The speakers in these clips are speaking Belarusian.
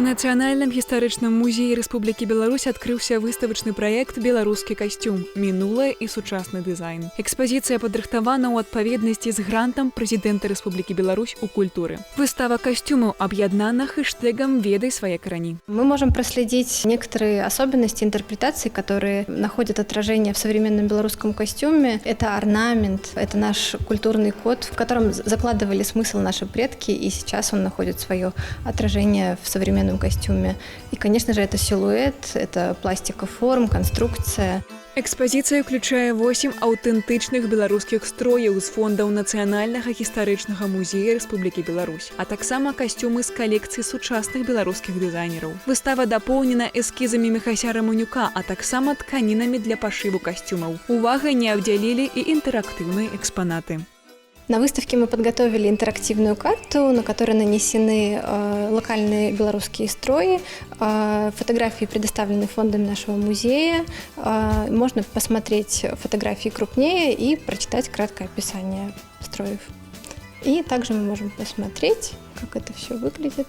У Нацыянальным гістарычным музеі Рэспублікі Беларусь адкрыўся выставачны праект «Беларускі касцюм. Мінулае і сучасны дызайн». Экспазіцыя падрыхтавана ў адпаведнасці з грантам прэзідэнта Рэспублікі Беларусь у культуры. Выстава костюмаў аб'яднана хэштегом «Ведай свои корни». Мы можем проследить некоторые особенности интерпретации, которые находят отражение в современном белорусском костюме. Это орнамент, это наш культурный код, в котором закладывали смысл наши предки, и сейчас он находит свое отражение в современном костюме. И, конечно же, это силуэт, это пластика форм, конструкция. Экспазіцыя ўключае 8 аўтэнтычных беларускіх строяў з фондаў Нацыянальнага гістарычнага музея Рэспублікі Беларусь, а таксама касцюмы з калекцыі сучасных беларускіх дызайнераў. Выстава дапоўнена эскізамі Міхася Раманюка, а таксама тканінамі для пашыву касцюмаў. Увагай не абдзялілі і інтэрактыўныя экспанаты. На выставке мы подготовили интерактивную карту, на которой нанесены локальные белорусские строи. Фотографии предоставлены фондами нашего музея. Можно посмотреть фотографии крупнее и прочитать краткое описание строев. И также мы можем посмотреть, как это все выглядит.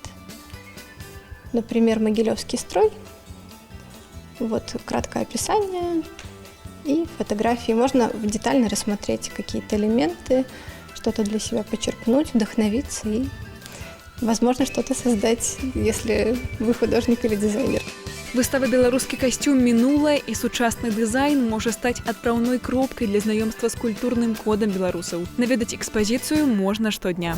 Например, Могилевский строй. Вот краткое описание и фотографии. Можно детально рассмотреть какие-то элементы, что-то для себя почерпнуть, вдохновиться и, возможно, что-то создать, если вы художник или дизайнер. Выстава «Беларускі касцюм. Мінулае і сучасны дызайн» можа стаць адпраўной кропкай для знаёмства з культурным кодам беларусаў. Наведаць экспазіцыю можна штодня.